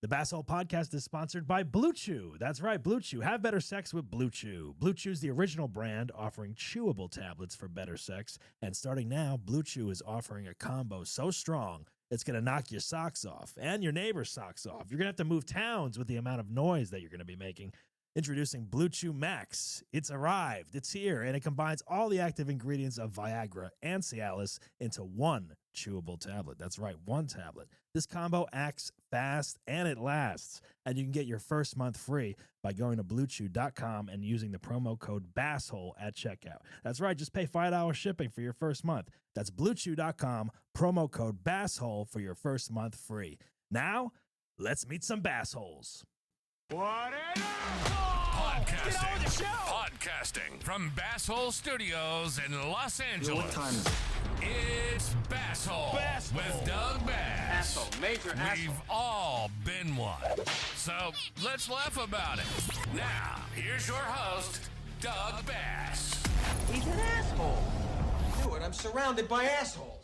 The Basshole podcast is sponsored by BlueChew. That's right, BlueChew. Have better sex with BlueChew. BlueChew is the original brand offering chewable tablets for better sex. And starting now, BlueChew is offering a combo so strong it's going to knock your socks off and your neighbor's socks off. You're going to have to move towns with the amount of noise that you're going to be making. Introducing BlueChew Max. It's arrived, it's here, and it combines all the active ingredients of Viagra and Cialis into one chewable tablet. That's right, one tablet. This combo acts fast and it lasts. And you can get your first month free by going to BlueChew.com and using the promo code BASSHOLE at checkout. That's right, just pay $5 shipping for your first month. That's BlueChew.com, promo code BASSHOLE for your first month free. Now, let's meet some bassholes. What is Podcasting from Basshole Studios in Los Angeles. What time is it? It's Basshole with Doug Bass. Asshole, major asshole. We've all been one. So let's laugh about it. Now, here's your host, Doug Bass. He's an asshole. I knew it. I'm surrounded by assholes.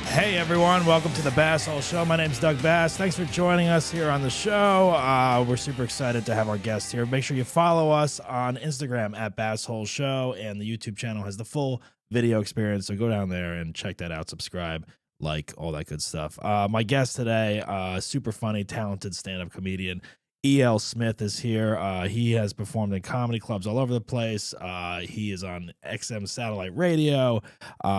Hey everyone, welcome to the Basshole Show. My name's Doug Bass. Thanks for joining us here on the show. We're super excited to have our guest here. Make sure you follow us on Instagram at Basshole Show, and the YouTube channel has the full video experience, so go down there and check that out, subscribe, like, all that good stuff. My guest today, super funny, talented stand-up comedian, E.L. Smith is here. He has performed in comedy clubs all over the place. He is on XM satellite radio.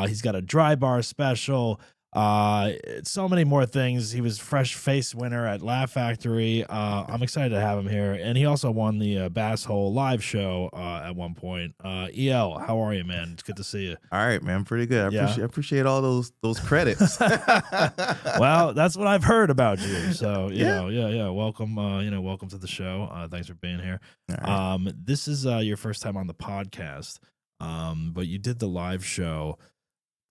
He's got a dry bar special. So many more things. He was Fresh Face winner at Laugh Factory. I'm excited to have him here. And he also won the Basshole live show at one point. EL, how are you, man? It's good to see you. All right, man. Pretty good. I appreciate all those credits. Well, that's what I've heard about you. So, you know, welcome, welcome to the show. Thanks for being here. Right. This is your first time on the podcast. But you did the live show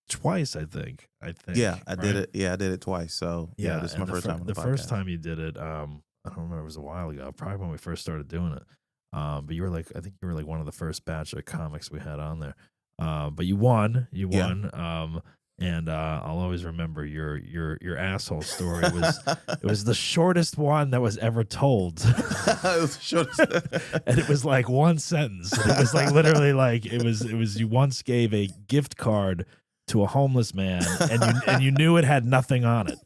twice, I think. Yeah, I did it. Yeah, I did it twice. So yeah, this is my first time on the podcast. First time you did it, I don't remember, it was a while ago, probably when we first started doing it. But you were like, I think you were like one of the first batch of comics we had on there. But you won. And I'll always remember your asshole story. It was the shortest one that was ever told. It was the shortest. And it was like one sentence. And it was like literally like it was you once gave a gift card to a homeless man, and you knew it had nothing on it.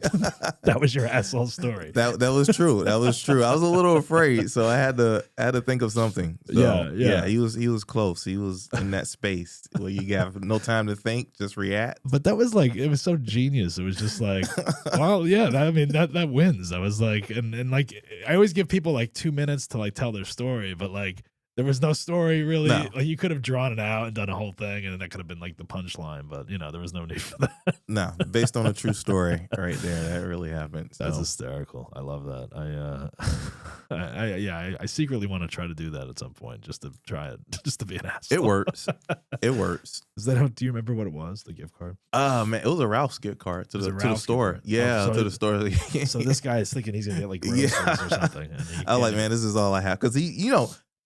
That was your asshole story. That was true. That was true. I was a little afraid, so I had to think of something. So, yeah. He was close. He was in that space where you have no time to think, just react. But that was like, it was so genius. It was just like, well, yeah. That wins. I was like, and like, I always give people like 2 minutes to like tell their story, but like, there was no story really. No. Like you could have drawn it out and done a whole thing, and that could have been like the punchline. But you know, there was no need for that. No, based on a true story, right there. That really happened. So. That's hysterical. I love that. I secretly want to try to do that at some point, just to try it, just to be an asshole. It works. It works. Is that how? Do you remember what it was? The gift card? Man, it was a Ralph's gift card to the store. Yeah, to the store. So this guy is thinking he's gonna get like groceries or something. And I'm like, man, this is all I have, because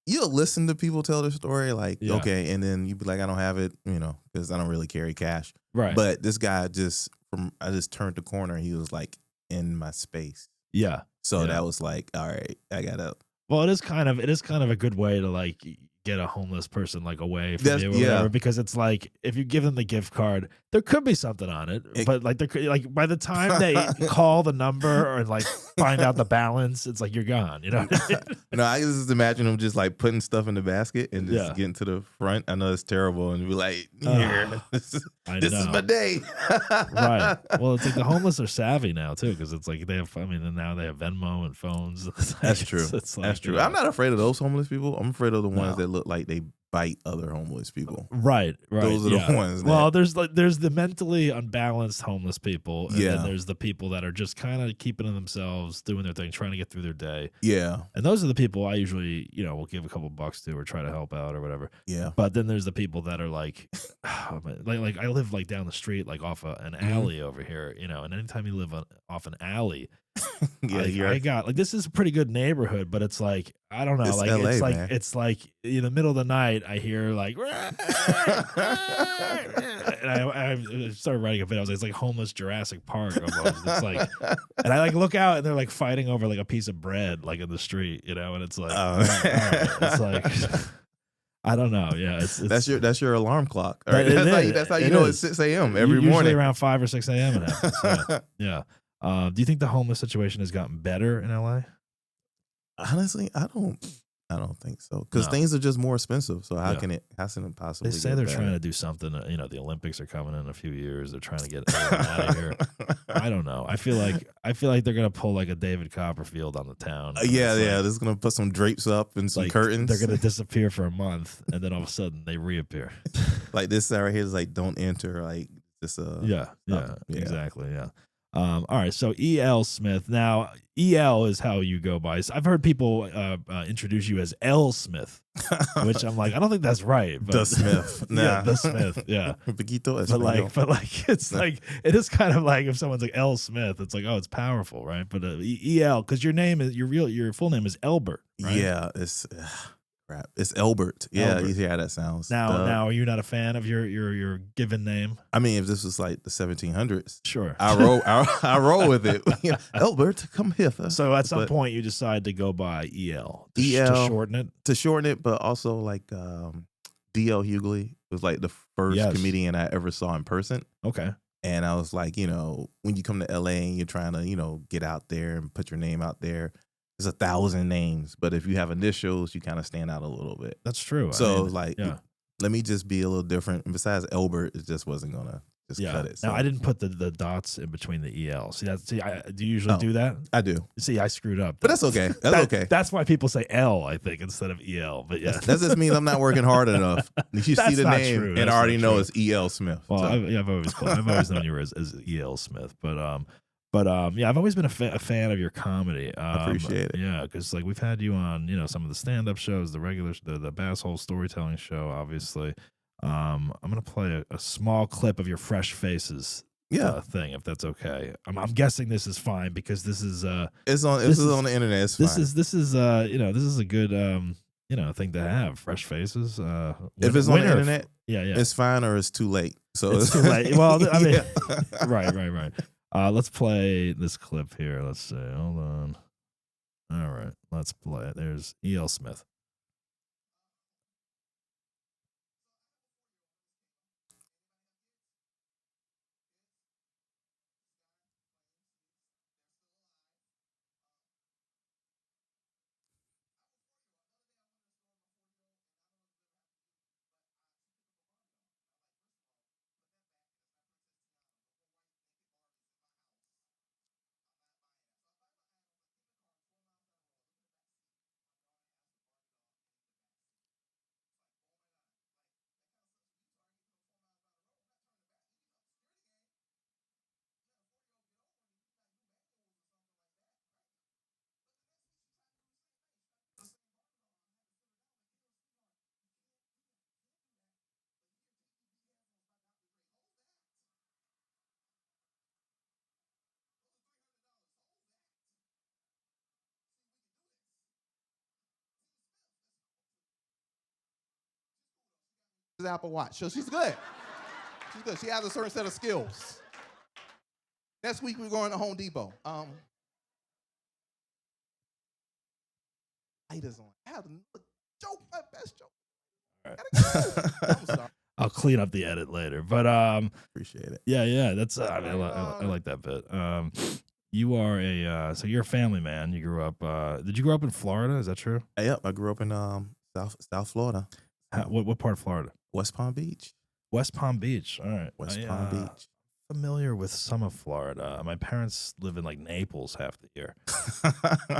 you'll listen to people tell their story, like, okay, and then you'd be like, I don't have it, because I don't really carry cash. Right. But this guy I just turned the corner, he was like in my space. Yeah. So that was like, all right, I got up. Well, it is kind of a good way to like get a homeless person like away from you or whatever, because it's like if you give them the gift card, there could be something on it, but like there could, like by the time they call the number or like find out the balance, it's like you're gone. You know? No, I just imagine them just like putting stuff in the basket and just getting to the front. I know it's terrible, and be like, here, this is my day. Right. Well, it's like the homeless are savvy now too, because it's like now they have Venmo and phones. That's true. It's like, that's true. I'm not afraid of those homeless people. I'm afraid of the ones that look like they bite other homeless people. Right. Those are the ones. Well, there's the mentally unbalanced homeless people, and then there's the people that are just kind of keeping to themselves, doing their thing, trying to get through their day. Yeah. And those are the people I usually, will give a couple bucks to or try to help out or whatever. Yeah. But then there's the people that are like I live like down the street, like off an alley over here, and anytime you live off an alley, I got like this is a pretty good neighborhood, but it's like I don't know, It's like LA, it's like man. it's like in the middle of the night I hear like, and I started writing a bit. I was like, it's like homeless Jurassic Park almost. It's like, and I like look out and they're like fighting over like a piece of bread like in the street, you know, and it's like, all right. It's like. I don't know. Yeah, it's that's your alarm clock. Right? That's how you know it's 6 a.m. every usually morning. Around 5 or 6 a.m. It happens. Yeah. Do you think the homeless situation has gotten better in LA? Honestly, I don't think so because things are just more expensive. So how can it possibly? They say they're trying to do something. You know, the Olympics are coming in a few years. They're trying to get out of here. I don't know. I feel like they're gonna pull like a David Copperfield on the town. Yeah. They're just gonna put some drapes up and some curtains. They're gonna disappear for a month, and then all of a sudden they reappear. Like this right here is like don't enter. Like this. Exactly. Yeah. All right. So E.L. Smith. Now E.L. is how you go by. I've heard people introduce you as L. Smith, which I'm like, I don't think that's right. But, the Smith. Nah. Yeah, the Smith. Yeah. but like, it's like, it is kind of like if someone's like L. Smith, it's like, oh, it's powerful, right? But E.L. because your name is your full name is Elbert, right? Yeah. It's. Crap. It's Elbert. Yeah, Elbert. You hear how that sounds. Now, are you not a fan of your given name? I mean, if this was like the 1700s, sure, I roll with it. Elbert, come here. So at some point, you decide to go by EL to shorten it, but also like D.L. Hughley was like the first comedian I ever saw in person. Okay, and I was like, when you come to LA and you're trying to, get out there and put your name out there. There's 1,000 names, but if you have initials, you kind of stand out a little bit. That's true. So let me just be a little different. And besides Elbert, it just wasn't gonna cut it. So. Now I didn't put the dots in between the EL. Do you usually do that? I do. See, I screwed up. But that's okay. That's okay. That's why people say L, I think, instead of EL. But yeah, that just means I'm not working hard enough. If you see the name true. and already know it's E.L. Smith. Well, I've always known you were as E.L. Smith, but I've always been a fan of your comedy. I appreciate it. Yeah, because like we've had you on, some of the stand-up shows, the regular, the Basshole storytelling show, obviously. I'm gonna play a small clip of your Fresh Faces thing, if that's okay. I'm guessing this is fine because this is it's on the internet. It's fine. This is a good thing to have. Fresh Faces. If it's on the internet, yeah, it's fine or it's too late. So it's too late. Well, I mean, right. Let's play this clip here. Let's see. Hold on. All right. Let's play it. There's E.L. Smith. Apple Watch. So she's good. She's good. She has a certain set of skills. Next week we're going to Home Depot. Items on. I have a joke, my best joke. All right. Gotta go. I'm sorry. I'll clean up the edit later, but appreciate it. Yeah. That's I like that bit. You are so you're a family man. You grew up. Did you grow up in Florida? Is that true? Yep, I grew up in South Florida. What part of Florida? West Palm Beach. West Palm Beach. All right. West Palm Beach. Familiar with some of Florida. My parents live in like Naples half the year,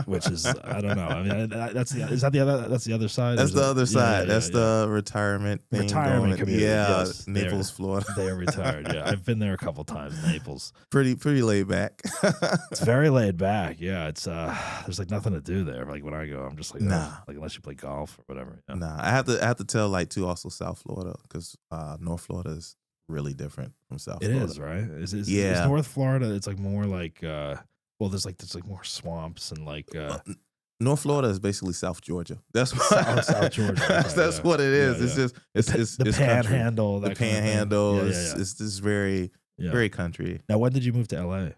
which is I don't know. I mean, that's the other side. That's the other side. That's the retirement thing. Retirement community. Yeah, yes, Naples, Florida. They are retired. Yeah, I've been there a couple times. Naples. Pretty laid back. It's very laid back. Yeah, it's there's like nothing to do there. Like when I go, I'm just like nah. Like unless you play golf or whatever. Yeah. Nah, I have to tell like too also South Florida because North Florida is really different from South Florida. It is, right? Is North Florida, it's like more like Well, there's like more swamps and like North Florida is basically South Georgia. That's what South Georgia. that's what it is. It's just it's the country. panhandle. The panhandle is just very very country. Now, when did you move to LA?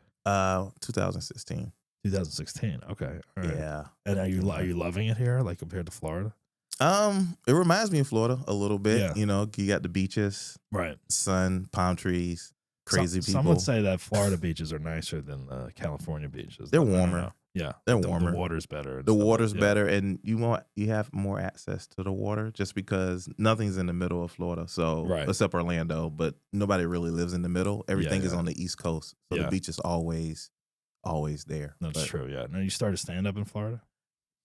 2016. 2016. Okay. All right. Yeah. And are you loving it here, like compared to Florida? It reminds me of Florida a little bit. Yeah. You know, you got the beaches, Right. sun, palm trees, crazy people. Some would say that Florida beaches are nicer than California beaches. They're I don't warmer. know. Yeah, They're the warmer. water's better. and The stuff water's like- better, and you have more access to the water just because nothing's in the middle of Florida. So Right. except Orlando, but nobody really lives in the middle. Everything is yeah. on the East Coast, so Yeah. the beach is always there. That's But, true. Yeah. Now you started stand up in Florida.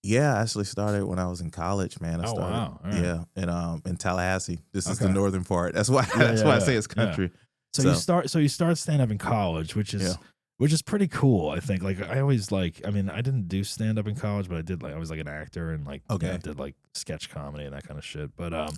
Yeah, I actually started when I was in college, man. I Oh, started, wow. All right. yeah, in Tallahassee. This is the Okay. northern part. That's why I say it's country. So you start stand up in college, which is Yeah. pretty cool. I think. Like I always like. I mean, I didn't do stand up in college, but I did. Like I was like an actor and like Okay. I did like sketch comedy and that kind of shit. But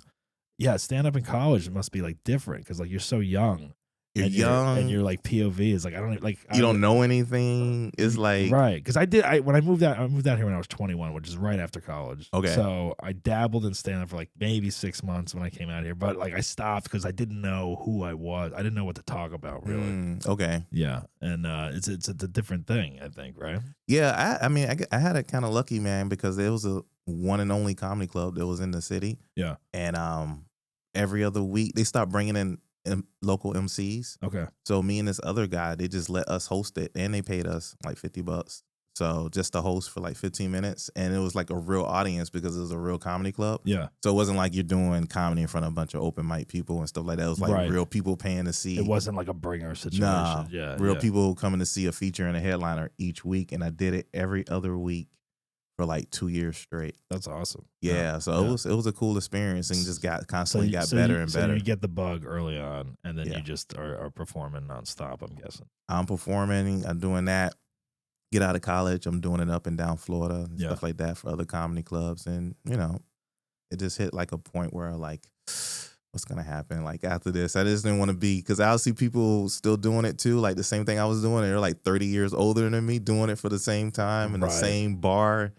yeah, stand up in college must be like different because like you're so young. You're and young. and you're like POV is like I don't like You don't know anything. It's like right because when I moved out here when I was 21, which is right after college. Okay. So I dabbled in stand up for like maybe 6 months when I came out here, but like I stopped because I didn't know who I was. I didn't know what to talk about really. Okay. Yeah, and it's a different thing, I think, right? Yeah, I mean, I had it kind of lucky, man, because there was a one and only comedy club that was in the city. Yeah. And every other week they start bringing in local MCs. Okay. So me and this other guy, they just let us host it, and they paid us like $50. So just to host for like 15 minutes, and it was like a real audience because it was a real comedy club. Yeah. So it wasn't like you're doing comedy in front of a bunch of open mic people and stuff like that. It was like Right. real people paying to see. It wasn't like a bringer situation. Nah, Yeah. real yeah. people coming to see a feature and a headliner each week, and I did it every other week for like 2 years straight. That's awesome. Yeah, so yeah. it was a cool experience, and just constantly got better and better. So you get the bug early on, and then Yeah. you just are performing nonstop, I'm guessing. I'm performing, I'm doing that. Get out of college, I'm doing it up and down Florida and Yeah. stuff like that for other comedy clubs, and it just hit like a point where like, what's gonna happen? Like after this, I just didn't want to be, because I see people still doing it too, like the same thing I was doing. They're like 30 years older than me, doing it for the same time in the Right. same bar.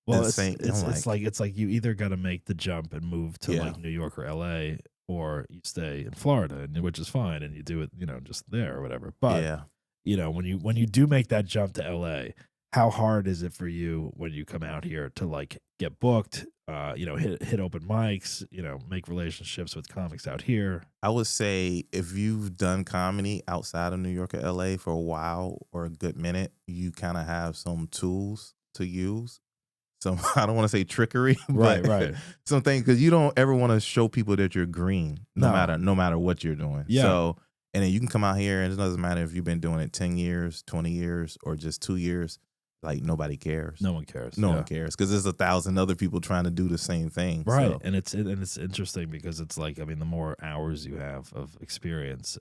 Well, Insane. it's like you either got to make the jump and move to Yeah. like New York or LA, or you stay in Florida, which is fine, and you do it, just there or whatever. But Yeah. when you do make that jump to LA, how hard is it for you when you come out here to like get booked, hit open mics, make relationships with comics out here? I would say if you've done comedy outside of New York or LA for a while or a good minute, you kind of have some tools to use. Some, I don't want to say trickery, but Right. something, because you don't ever want to show people that you're green, no No. matter what you're doing. Yeah. So, and then you can come out here, and it doesn't matter if you've been doing it 10 years, 20 years, or just 2 years. Like nobody cares. No one cares. No Yeah. one cares, because there's 1,000 other people trying to do the same thing. Right, So, and it's interesting because it's like, I mean, the more hours you have of experience,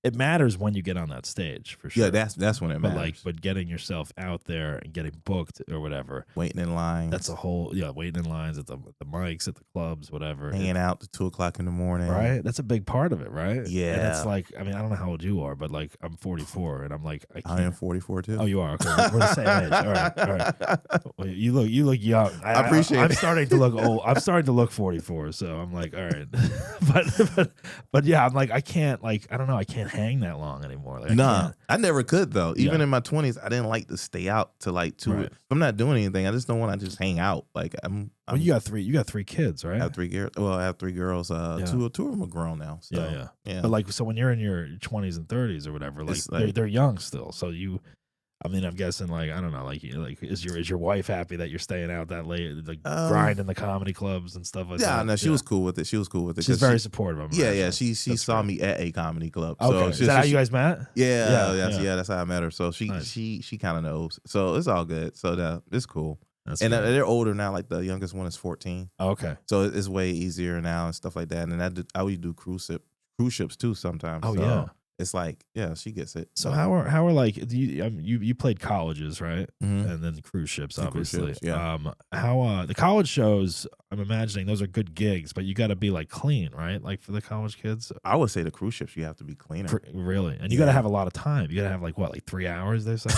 it matters when you get on that stage for sure. yeah, that's when it but matters. but getting yourself out there and getting booked or whatever, Waiting in line. that's a whole waiting in lines at the mics, at the clubs, whatever. Hanging out to 2:00 in the morning. Right, that's a big part of it, right? And Yeah. it's like, I mean, I don't know how old you are, but like I'm 44, and I'm like, I can't. I am 44 too. Oh, you are. Okay, we're the same age. All right. Well, you look young. I appreciate I'm it. starting to look old. I'm starting to look 44. So I'm like, all right. but yeah, I'm like, I can't, like, I don't know, I can't hang that long anymore. Like, I Nah, can't. I never could though. Even Yeah. in my 20s, I didn't like to stay out to like 2. Right. If I'm not doing anything, I just don't want to just hang out. Like Well, you got three kids, right? I have 3 girls. Well, I have 3 girls. Two of them are grown now. So, yeah. But like, so when you're in your 20s and 30s or whatever, like, It's like- they're young still. So I'm guessing, like, I don't know, like is your wife happy that you're staying out that late, like grinding the comedy clubs and stuff like that? Yeah, no, she was cool with it. She was cool with it. She's 'cause very supportive. I'm Yeah, imagining. yeah. She That's saw great. me at a comedy club. Okay, So is that how you guys met? Yeah, Yeah. that's how I met her. So she Nice. she kind of knows. So it's all good. So it's cool. That's And great. they're older now. Like the youngest one is 14. Okay. So it's way easier now and stuff like that. And I would do cruise ships too sometimes. Oh, So yeah. it's like, yeah, she gets it. So how are like you played colleges, right? Mhm. And then cruise ships, And cruise obviously. ships, yeah. How the college shows? I'm imagining those are good gigs, but you got to be like clean, right? Like for the college kids, I would say the cruise ships you have to be cleaner. really, and you got to have a lot of time. You got to have like what, like 3 hours? They say.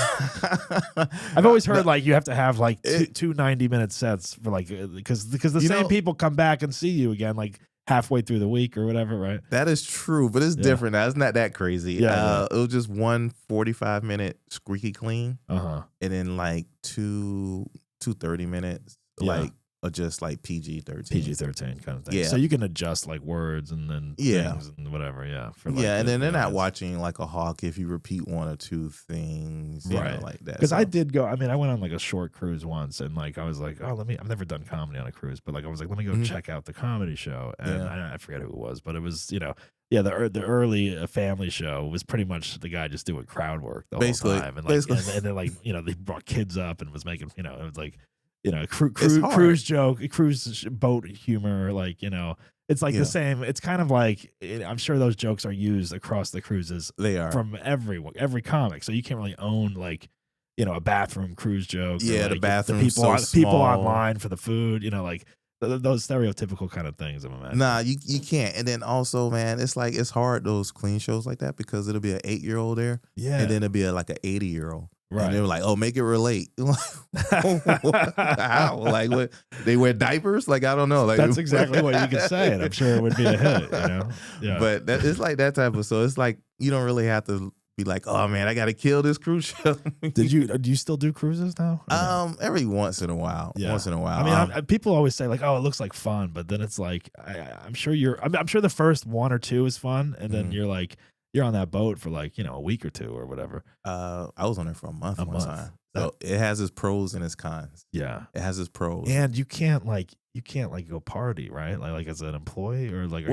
I've I've always heard like you have to have like two 90-minute sets for like because the same people come back and see you again like halfway through the week or whatever, right? That is true, but it's different now. It's not that crazy. Yeah. It was just one 45-minute squeaky clean, Uh-huh. and then like two 30 minutes, like just like PG-13. PG-13 kind of thing. Yeah. So you can adjust like words and then things and whatever. Yeah. For like And then they're not guys. watching like a hawk if you repeat one or two things, you know, like that. Because I did go. I mean, I went on like a short cruise once, and like I was like, oh, I've never done comedy on a cruise, but like I was like, let me go check out the comedy show, and I forget who it was, but it was the early family show was pretty much the guy just doing crowd work the whole time, and like and then like they brought kids up and was making it was like cruise joke, cruise boat humor, like it's like the same. It's kind of like I'm sure those jokes are used across the cruises. They are from every comic, so you can't really own like a bathroom cruise joke. Yeah, like the bathroom. People online for the food. Like those stereotypical kind of things. I'm imagining. Nah, you can't. And then also, man, it's like it's hard those clean shows like that because it'll be an 8-year-old there, and then it'll be like an 80-year-old. Right. And they were like, "Oh, make it relate." How? Like, what? They wear diapers? Like, I don't know. Like, that's exactly what you could say, and I'm sure it would be a hit. Yeah. But it's like that type of. So it's like you don't really have to be like, "Oh man, I got to kill this cruise ship." Do you still do cruises now? Every once in a while. Yeah. Once in a while. I mean, people always say like, "Oh, it looks like fun," but then it's like, I'm sure I'm sure the first one or two is fun, and then you're like. You're on that boat for like, a week or two or whatever. I was on there for a month one time. So it has its pros and its cons. Yeah. It has its pros. And you can't go party, right? Like as an employee or like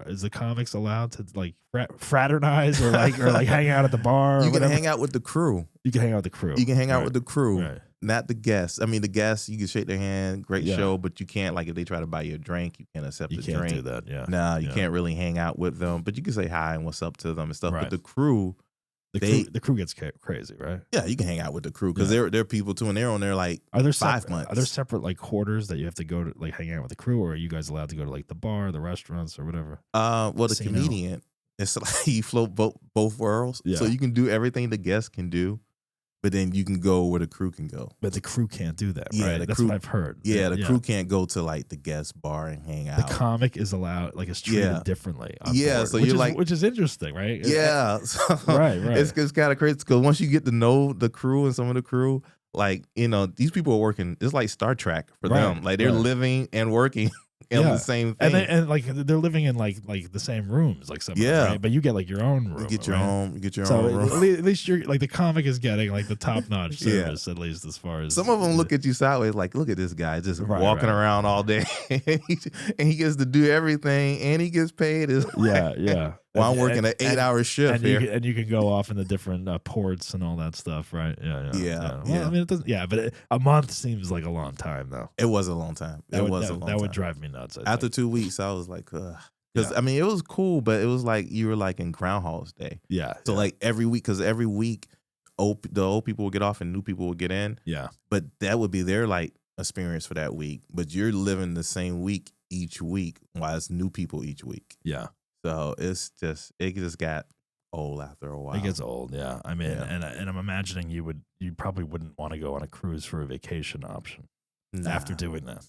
is the comics allowed to like fraternize or like hang out at the bar? You can hang out with the crew. You can hang out with the crew. You can hang out with the crew. Right. Not the guests. I mean, the guests, you can shake their hand, great show, but you can't, like, if they try to buy you a drink, you can't accept the drink. You can't do that, yeah. Nah, you can't really hang out with them, but you can say hi and what's up to them and stuff. Right. But the crew, the crew gets crazy, right? Yeah, you can hang out with the crew because they're people too, and they're on there like 5 months. Are there separate like quarters that you have to go to like hang out with the crew, or are you guys allowed to go to like the bar, the restaurants, or whatever? Well, the comedian, it's like you float both worlds, so you can do everything the guests can do. But then you can go where the crew can go. But the crew can't do that, yeah, right? That's what I've heard. Yeah, the crew can't go to like the guest bar and hang out. The comic is allowed, like it's treated differently. Yeah, board, so you're which is interesting, right? Yeah, right. It's kind of crazy because once you get to know the crew and some of the crew, like these people are working. It's like Star Trek for them. Like they're living and working. In the same thing, and like they're living in like the same rooms, like some right? But you get like your own room. You get your own. You get your own room. At least you're like the comic is getting like the top notch service, at least as far as some of them look at you sideways, like look at this guy just walking around all day, and he gets to do everything, and he gets paid. Yeah. Well, I'm working an 8-hour shift here, and you can go off in the different ports and all that stuff, right? Yeah. Well, I mean, it doesn't. Yeah, but a month seems like a long time, though. It was a long time. That would drive me nuts. After 2 weeks, I was like, because I mean, it was cool, but it was like you were like in Groundhog's Day. Yeah. So like every week, because every week, the old people would get off and new people would get in. Yeah. But that would be their like experience for that week. But you're living the same week each week, while it's new people each week. Yeah. So it just got old after a while. It gets old, yeah. I mean, and I'm imagining you probably wouldn't want to go on a cruise for a vacation option after doing that.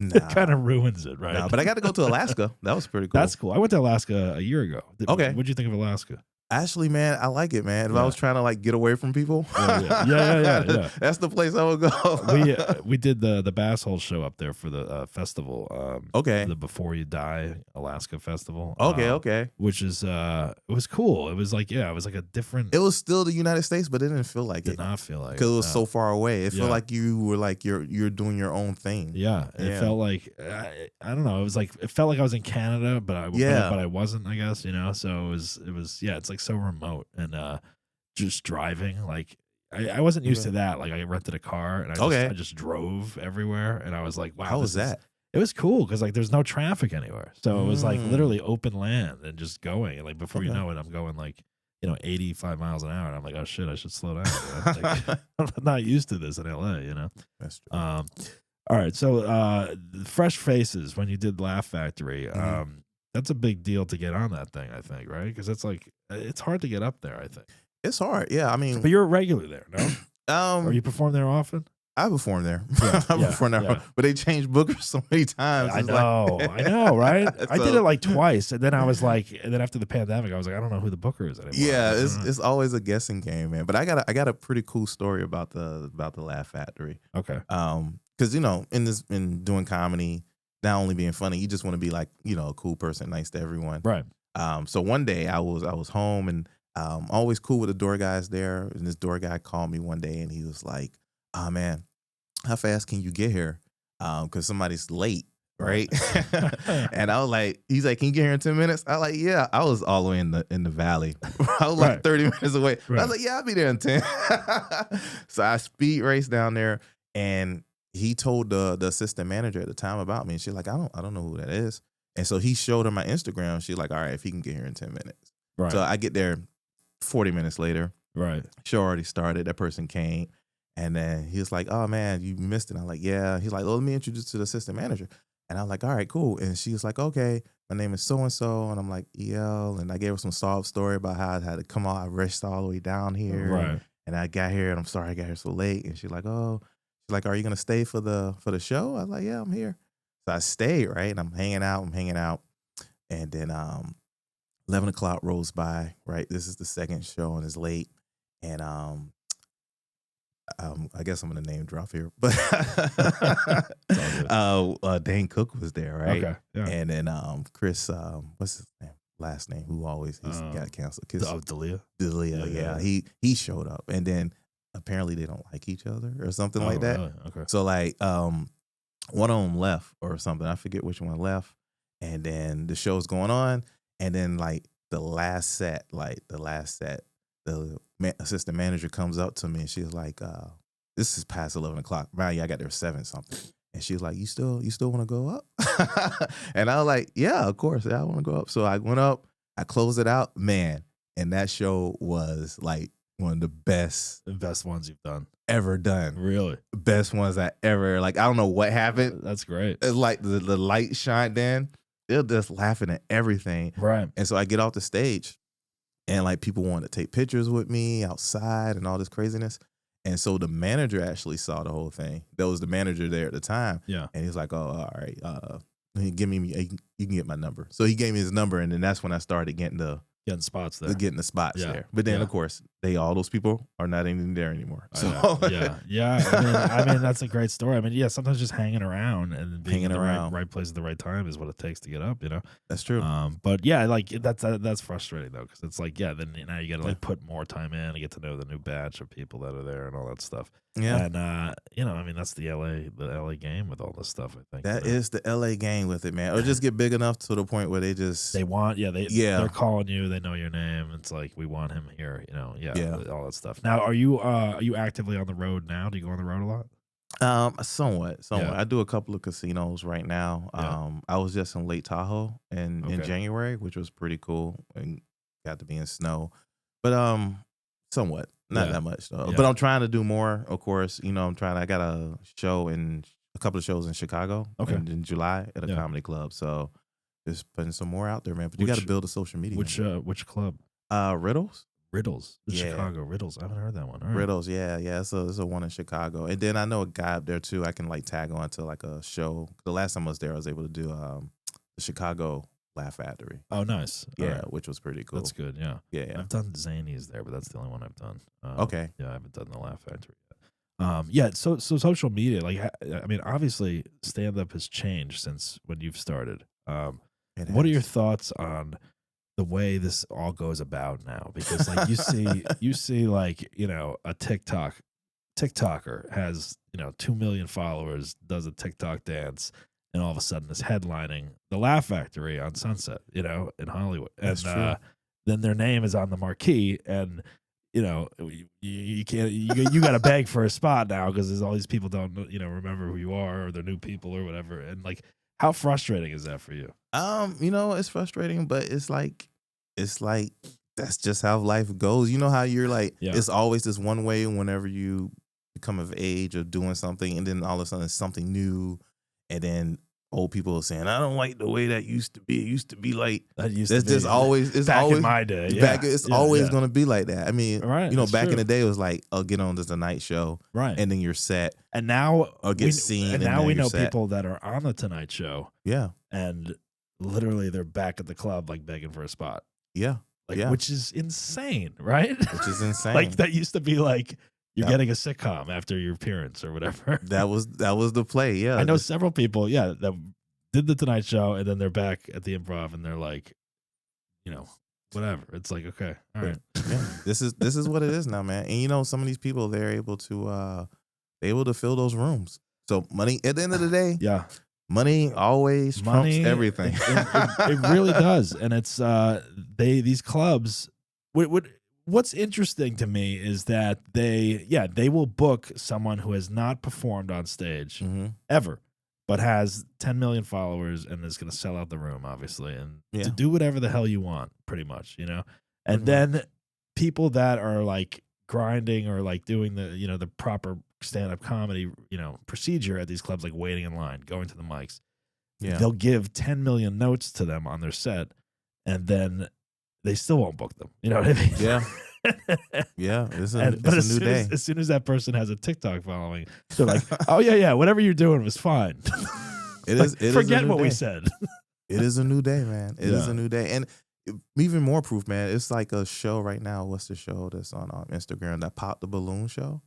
It kind of ruins it, right? No, but I got to go to Alaska. That was pretty cool. That's cool. I went to Alaska a year ago. Okay. What'd you think of Alaska? Actually, man, I like it, man. If I was trying to like get away from people, yeah. That's the place I would go. We did the Basshole Show up there for the festival. The Before You Die Alaska Festival. Okay. Which is it was cool. It was like it was like a different. It was still the United States, but it didn't feel like it. Did not feel like because it was so far away. It felt like you were like you're doing your own thing. Yeah, it felt like I don't know. It felt like I was in Canada, but I wasn't. I guess So it was it's like so remote and just driving like I wasn't used to that. Like I rented a car and I just drove everywhere and I was like, wow, how was that? It was cool because like there's no traffic anywhere, so it was like literally open land and just going and like before you know it, I'm going like you know, 85 miles an hour. And I'm like, oh shit, I should slow down. Like, I'm not used to this in LA, you know? That's true. All right. So, Fresh Faces, when you did Laugh Factory, that's a big deal to get on that thing, I think, right? Because it's like, it's hard to get up there, I think. It's hard. Yeah. I mean, But you're a regular there, no? Or you perform there often? I perform there. Yeah, I perform there. But they changed bookers so many times. I It's know, like- I know, right? I did So- it like twice, and then I was like, and then after the pandemic, I was like, I don't know who the booker is anymore. Yeah, I it's don't know. it's always a guessing game, man. But I got a pretty cool story about the Laugh Factory. Okay. Because in doing comedy, not only being funny, you just want to be like a cool person, nice to everyone. Right. So one day I was home and always cool with the door guys there, and this door guy called me one day and he was like, "Oh man, how fast can you get here? Because somebody's late." Right. And I was like, he's like, "Can you get here in 10 minutes?" I was like, "Yeah." I was all the way in the valley. I was like 30 minutes away. Right. I was like, "Yeah, I'll be there in 10." So I speed raced down there, and he told the assistant manager at the time about me. And she's like, I don't know who that is. And so he showed her my Instagram. She's like, all right, if he can get here in 10 minutes. Right. So I get there 40 minutes later. Right. Show already started. That person came. And then he was like, "Oh man, you missed it." I'm like, "Yeah." He's like, "Well, let me introduce you to the assistant manager." And I was like, "All right, cool." And she was like, "Okay, my name is so-and-so." And I'm like, EL. And I gave her some sob story about how I had to come out. I raced all the way down here. Right. And I got here and I'm sorry I got here so late. And she's like, "Oh," she's like, "Are you going to stay for the show?" I was like, "Yeah, I'm here." So I stayed, right? And I'm hanging out. And then 11 o'clock rolls by, right? This is the second show and it's late. And I guess I'm gonna name drop here, but Dane Cook was there, right? Okay. Yeah. And then Chris, what's his name? Last name? Who always got canceled? Dalia. Dalia, yeah. He showed up, and then apparently they don't like each other or something like that. Really? Okay. So like one of them left or something. I forget which one left. And then the show's going on, and then like the last set, the assistant manager comes up to me and she's like, "This is past 11 o'clock. Man, yeah, I got there 7 something." And she's like, you still want to go up?" And I was like, "Yeah, of course. Yeah, I want to go up." So I went up, I closed it out, man. And that show was like one of the best ones you've done. ever done. Really? Best ones I ever, like, I don't know what happened. That's great. It's like the light shined in. They're just laughing at everything. Right. And so I get off the stage and like people wanted to take pictures with me outside and all this craziness. And so the manager actually saw the whole thing. There was the manager there at the time. Yeah. And he's like, "Oh, all right. You can get my number." So he gave me his number, and then that's when I started getting the spots there. spots Yeah. there. But then Yeah. of course all those people are not even there anymore. I So know. Yeah. I mean, that's a great story. I mean, yeah, sometimes just hanging around and being in the right place at the right time is what it takes to get up, you know? that's true. But yeah, like that's frustrating though, because it's like, yeah, then now you got to like put more time in to get to know the new batch of people that are there and all that stuff. Yeah. And I mean, that's the LA game with all this stuff. I think That is the LA game with it, man. Or just get big enough to the point where they just they're calling you, they know your name. It's like, we want him here, you know? Yeah. All that stuff. Now, are you actively on the road now? Do you go on the road a lot? Somewhat. Yeah. I do a couple of casinos right now. Yeah. I was just in Lake Tahoe in Okay. January, which was pretty cool, and got to be in snow. But somewhat, not Yeah. that much though. Yeah. But I'm trying to do more. Of course, I got a couple of shows in Chicago in July at a Yeah. comedy club. So just putting some more out there, man. But you got to build a social media. Which club? Riddles. The Yeah. Chicago Riddles. I haven't heard that one. All right. Riddles, yeah. It's a one in Chicago, and then I know a guy up there too. I can like tag on to like a show. The last time I was there, I was able to do the Chicago Laugh Factory. Oh, nice. All Yeah, right. which was pretty cool. That's good. Yeah. Yeah. I've done Zanies there, but that's the only one I've done. Okay. Yeah, I haven't done the Laugh Factory yet. Yeah. So social media, like, I mean, obviously, stand up has changed since when you've started. What are your thoughts on the way this all goes about now? Because like you see like, a TikToker has 2 million followers, does a TikTok dance, and all of a sudden is headlining the Laugh Factory on Sunset, in Hollywood. That's And true. then their name is on the marquee, and you can't, you got to beg for a spot now because there's all these people don't remember who you are, or they're new people or whatever. And like, how frustrating is that for you? It's frustrating, but it's like that's just how life goes. You know how you're like, Yeah. it's always this one way whenever you become of age or doing something, and then all of a sudden it's something new, and then old people are saying, I don't like the way that used to be. It used to be like That used that's to be just always it's back always in my day. Yeah. back it's Yeah, always yeah. gonna be like that. I mean, Right, you know, that's back in true. the day it was like, oh, get on to the Tonight Show, Right. and then you're set. And now Or get seen, And and now then we you're know set. people that are on the Tonight Show, Yeah. and literally they're back at the club like begging for a spot, Yeah. like Yeah. which is insane, right? Which is insane. Like that used to be like you're Yep. getting a sitcom after your appearance or whatever. That was the play. Yeah. I know several people, that did the Tonight Show, and then they're back at the Improv, and they're like, whatever. It's like, okay, all right. Yeah. This is what it is now, man. And you know, some of these people, they're able to fill those rooms. So money, at the end of the day, Yeah, money always trumps everything. It really does, and it's these clubs. What's interesting to me is that they will book someone who has not performed on stage Mm-hmm. ever, but has 10 million followers and is going to sell out the room, obviously, and Yeah. to do whatever the hell you want, pretty much, And Pretty then people that are like grinding or like doing the proper stand-up comedy, procedure at these clubs, like waiting in line, going to the mics, Yeah. they'll give 10 million notes to them on their set, and then they still won't book them. You know what I mean? Yeah. Yeah. It's a But new day. as soon as that person has a TikTok following, they're like, "Oh yeah, whatever you're doing was fine." It Like, is. It is forget a new what we day. said. It is a new day, man. It is Yeah. a new day, and even more proof, man. It's like a show right now. What's the show that's on Instagram? That Pop the Balloon show.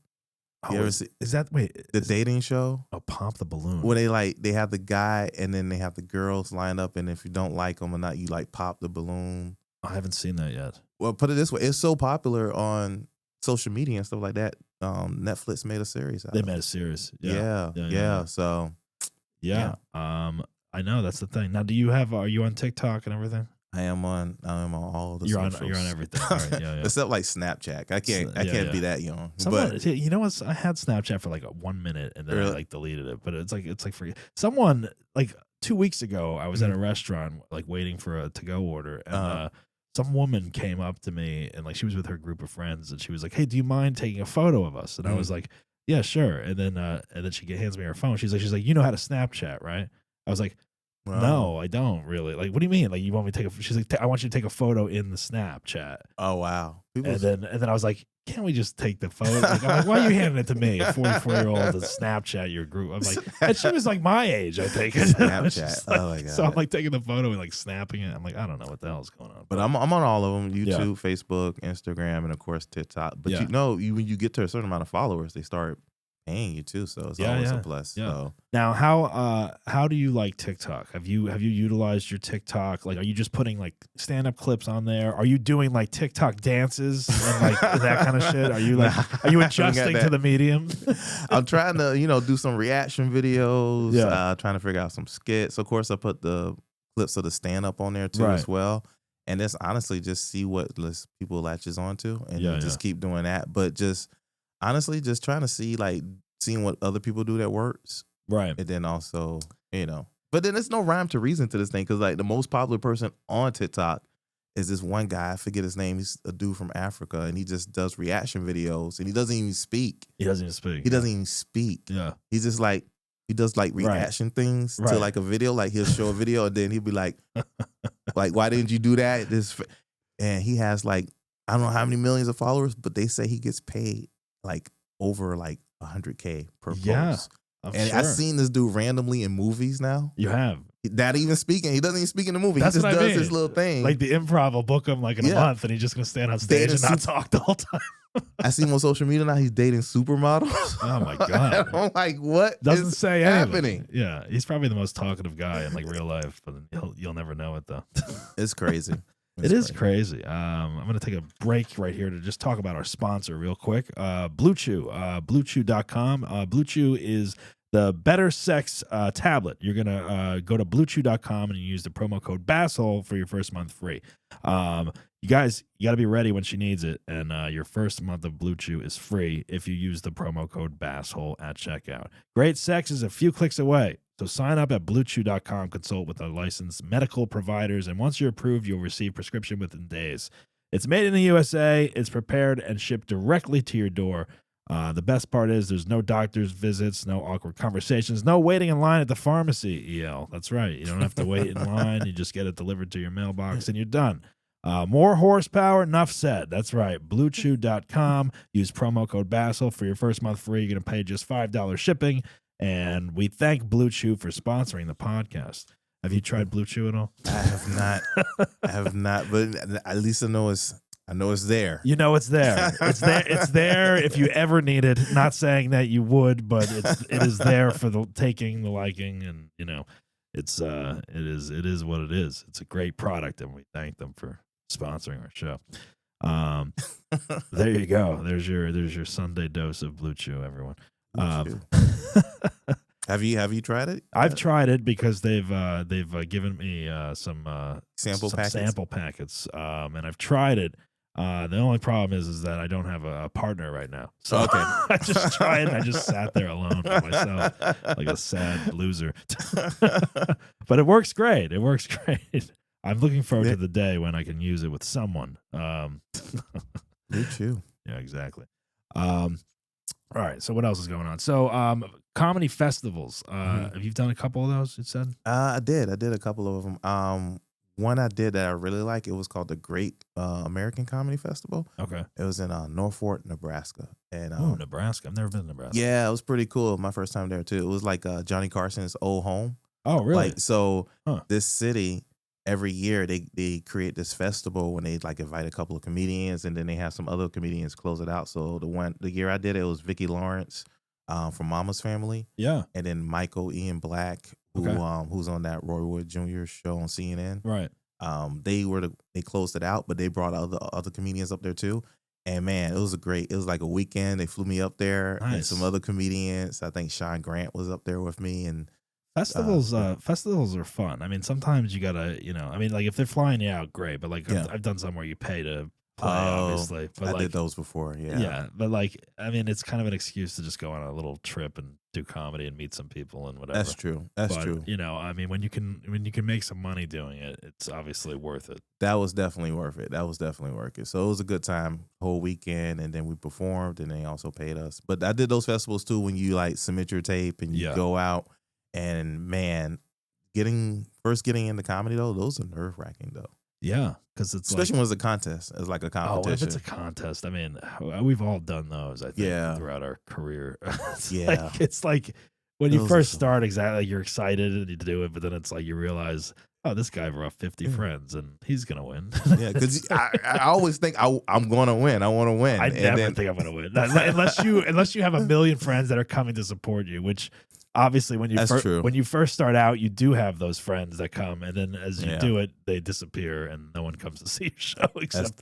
You ever see Is that the dating show? Oh, Pop the Balloon. Where they have the guy and then they have the girls line up, and if you don't like them or not, you like pop the balloon. I haven't seen that yet. Well, put it this way, it's so popular on social media and stuff like that. Netflix made a series out They of made it. a series. Yeah. So Yeah. I know that's the thing. Now, are you on TikTok and everything? I am on all the You're on socials. everything. All right, yeah. Except like Snapchat. I can't Yeah. be that young. Someone, you know what? I had Snapchat for like 1 minute, and then I Really? like deleted it. But it's like for someone like 2 weeks ago, I was at Mm-hmm. a restaurant like waiting for a to-go order, and some woman came up to me and like she was with her group of friends, and she was like, "Hey, do you mind taking a photo of us?" And I was like, "Yeah, sure." And then she hands me her phone. She's like, "You know how to Snapchat, right?" I was like, Wow. "No, I don't really." Like, what do you mean? Like, you want me to take a? She's like, "I want you to take a photo in the Snapchat." Oh wow. And then I was like, "Can't we just take the photo?" Like, I'm like, "Why are you handing it to me, a 44-year-old, to Snapchat your group?" I'm like, and she was like my age, I think. Snapchat. Like, Oh my god. so I'm like taking the photo and like snapping it. I'm like, I don't know what the hell's going on. But I'm on all of them: YouTube, Facebook, Instagram, and of course TikTok. But Yeah. when you get to a certain amount of followers, they start paying you too. So it's always a plus. Yeah. So Now, how do you like TikTok? Have you utilized your TikTok? Like, are you just putting like stand-up clips on there? Are you doing like TikTok dances and like that kind of shit? Are you like, are you adjusting to the medium? I'm trying to, do some reaction videos. Yeah. Trying to figure out some skits. Of course, I put the clips of the stand up on there too Right. as well. And it's honestly just see what list people latches onto, and Yeah, just keep doing that. But just honestly, just trying to seeing what other people do that works, Right. and then also, But then there's no rhyme to reason to this thing, because like the most popular person on TikTok is this one guy. I forget his name. He's a dude from Africa, and he just does reaction videos, and he doesn't even speak. He doesn't even speak. He doesn't even speak. Yeah. He's just like, he does like reaction things to Right. like a video. Like he'll show a video and then he'll be like, why didn't you do that? And he has like, I don't know how many millions of followers, but they say he gets paid like over like 100K per Yeah, post. I'm And sure. I've seen this dude randomly in movies now. You have. Not even speaking. He doesn't even speak in the movie. That's he just what I does mean. his little thing. Like the Improv will book him like in a Yeah. month, and he's just gonna stand on stage Dating and not talk the whole time. I see him on social media now. He's dating supermodels. Oh my god. I'm like, what Doesn't is say anything. happening? Yeah, he's probably the most talkative guy in like real life, but you'll never know it though. It's crazy. It is crazy. I'm going to take a break right here to just talk about our sponsor real quick. BlueChew, BlueChew.com. BlueChew is the better sex tablet. You're going to go to BlueChew.com and use the promo code Basshole for your first month free. You guys, you got to be ready when she needs it. And your first month of BlueChew is free if you use the promo code Basshole at checkout. Great sex is a few clicks away. So sign up at BlueChew.com, consult with our licensed medical providers, and once you're approved, you'll receive prescription within days. It's made in the USA. It's prepared and shipped directly to your door. The best part is there's no doctor's visits, no awkward conversations, no waiting in line at the pharmacy, EL. That's right. You don't have to wait in line. You just get it delivered to your mailbox and you're done. More horsepower, enough said. That's right. BlueChew.com. Use promo code Basshole for your first month free. You're going to pay just $5 shipping. And we thank BlueChew for sponsoring the podcast. Have you tried BlueChew at all? I have not. I have not, but at least I know it's there. You know it's there. It's there. It's there if you ever need it. Not saying that you would, but it is there for the taking, the liking, and it is what it is. It's a great product, and we thank them for sponsoring our show. There you go. There's your Sunday dose of BlueChew, everyone. Have you tried it? I've tried it because they've given me some sample packets, and I've tried it. The only problem is that I don't have a partner right now, so okay. I just tried and I just sat there alone by myself like a sad loser. But it works great. It works great. I'm looking forward to the day when I can use it with someone. BlueChew. Yeah, exactly. All right. So what else is going on? So comedy festivals. Have you done a couple of those? It said. I did a couple of them. One I did that I really like. It was called the Great American Comedy Festival. Okay. It was in Norfolk, Nebraska. And Nebraska. I've never been to Nebraska. Yeah, it was pretty cool. My first time there too. It was like Johnny Carson's old home. Oh, really? This city, every year they create this festival when they like invite a couple of comedians and then they have some other comedians close it out. So the year I did it was Vicki Lawrence from Mama's Family. Yeah. And then Michael Ian Black, who's on that Roy Wood Jr. show on CNN. Right. They closed it out, but they brought other comedians up there too. And man, it was like a weekend. They flew me up there and some other comedians. I think Sean Grant was up there with me. And festivals are fun. I mean, sometimes you gotta, like if they're flying you out, great. But like I've done some where you pay to play, obviously. But I did those before. Yeah. Yeah. But like, I mean, it's kind of an excuse to just go on a little trip and do comedy and meet some people and whatever. That's true. That's true. I mean, when you can make some money doing it, it's obviously worth it. That was definitely worth it. So it was a good time, whole weekend, and then we performed, and they also paid us. But I did those festivals too when you like submit your tape and you go out, and man, getting into comedy though, those are nerve wracking though. Yeah, because it's especially when it's a contest. It's like a competition. Oh, if it's a contest, I mean, we've all done those. I think throughout our career. It's like when you first start, exactly, like you're excited to do it, but then it's like you realize, oh, this guy brought 50 friends and he's gonna win. Yeah, because I always think I'm gonna win. I want to win. I never think I'm gonna win unless you have a million friends that are coming to support you, which. Obviously, when you first start out, you do have those friends that come, and then as you do it, they disappear, and no one comes to see your show except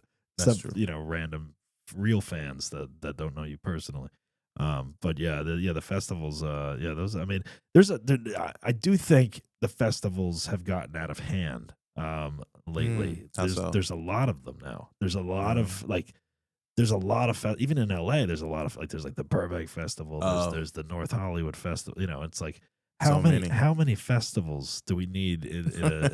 random real fans that don't know you personally. But the festivals, those. I mean, I do think the festivals have gotten out of hand lately. There's a lot of them now. There's a lot of even in LA, there's a lot of there's like the Burbank Festival, there's the North Hollywood Festival. It's like how many festivals do we need in a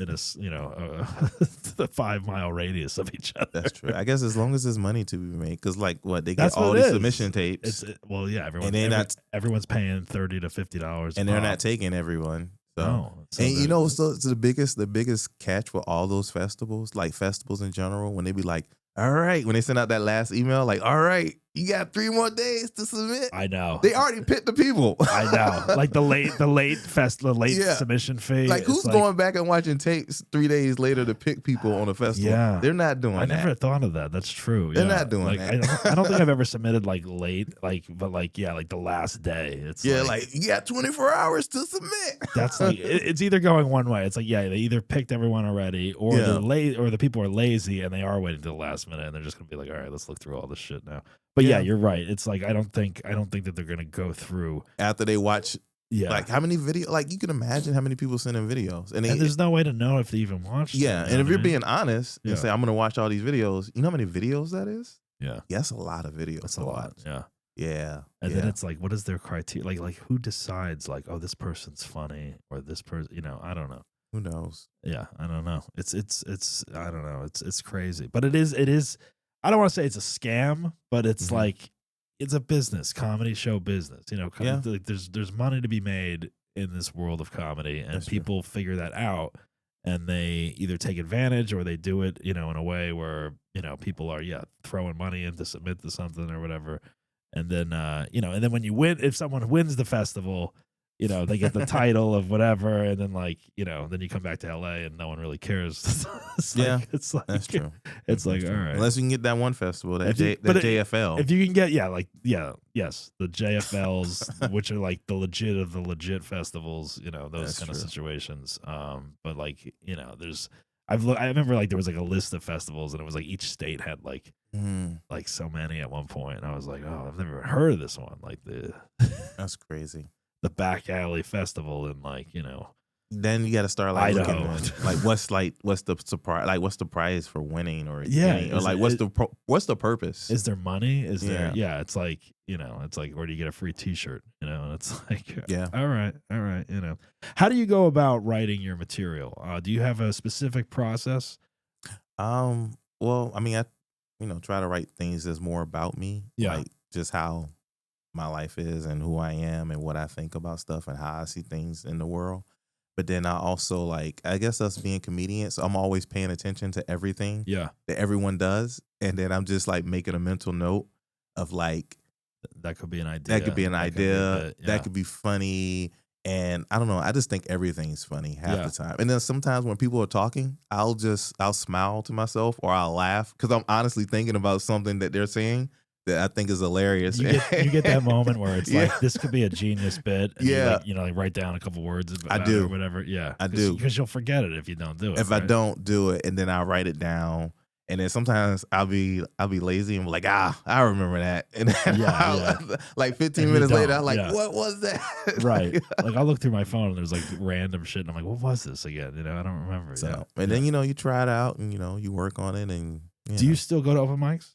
the 5 mile radius of each other? That's true. I guess as long as there's money to be made, because they get all these submission tapes. Everyone's paying $30 to $50, and they're not taking everyone. So the biggest catch with all those festivals, like festivals in general, when they be like, all right, when they send out that last email, like, all right, you got 3 more days to submit. I know. They already picked the people. I know. Like the late submission fee. Like who's going back and watching tapes 3 days later to pick people on a festival? Yeah. They're not doing that. I never thought of that. That's true. They're not doing that. I don't think I've ever submitted late, but the last day. It's like you got 24 hours to submit. That's it's either going one way. It's like, they either picked everyone already or they're late, or the people are lazy and they are waiting till the last minute and they're just gonna be like, all right, let's look through all this shit now. But you're right. It's like I don't think that they're gonna go through after they watch. Yeah, like how many videos? Like you can imagine how many people send in videos, and there's no way to know if they even watched. Yeah, and if you're being honest and say I'm gonna watch all these videos, you know how many videos that is? Yeah, that's a lot of videos. That's a lot. Yeah, and then it's like, what is their criteria? Like who decides? Like, oh, this person's funny or this person? I don't know. Who knows? Yeah, I don't know. It's I don't know. It's crazy. But it is I don't want to say it's a scam, but it's like it's a business, comedy show business. You know, Yeah. like there's money to be made in this world of comedy, and That's people figure that out, and they either take advantage or they do it, you know, in a way where, you know, people are throwing money in to submit to something or whatever. And then you know, and then when you win, if someone wins the festival, you know, they get the title of whatever, and then like, you know, then you come back to LA and no one really cares. It's like That's true. It's like, That's all true. right. Unless you can get that one festival, that But JFL. If you can get, yes, the JFLs, which are like the legit of the legit festivals, you know, those That's kind of true. situations. But like, you know, I remember like there was like a list of festivals, and it was like each state had like so many at one point, and I was like, oh, I've never heard of this one. Like That's crazy. the back alley festival in, like, you know, Then you got to start like Idaho. looking at, like what's the surprise, like what's the prize for winning, or Yeah, getting, or is like it- what's the purpose? is there money? Is there? Yeah. Yeah, it's like, you know, it's like, where do you get a free T-shirt? You know, and it's like, Yeah. all right, you know. How do you go about writing your material? Do you have a specific process? Well, I mean, I try to write things that's more about me, Yeah. like just how my life is and who I am and what I think about stuff and how I see things in the world. But then I also, like, I guess us being comedians, I'm always paying attention to everything Yeah, that everyone does, and then I'm just like making a mental note of like that could be an idea. that could be an That could be idea, a bit, yeah. that could be funny, and I don't know. I just think everything's funny half Yeah. the time. And then sometimes when people are talking, I'll smile to myself or I'll laugh because I'm honestly thinking about something that they're saying that I think is hilarious. You get that moment where it's Yeah. like, this could be a genius bit. And Yeah. you, like, you know, like write down a couple words about do. it or whatever. Yeah, I do. because you'll forget it if you don't do it. If I right? don't do it, and then I write it down, and then sometimes I'll be lazy and be like, I remember that, and then like 15 And you minutes later, don't, I'm like, yeah. what was that? Right. Like I'll look through my phone and there's like random shit, and I'm like, what was this again? You know, I don't remember. So, yeah. and then you try it out, and you work on it, and Do you still go to open mics?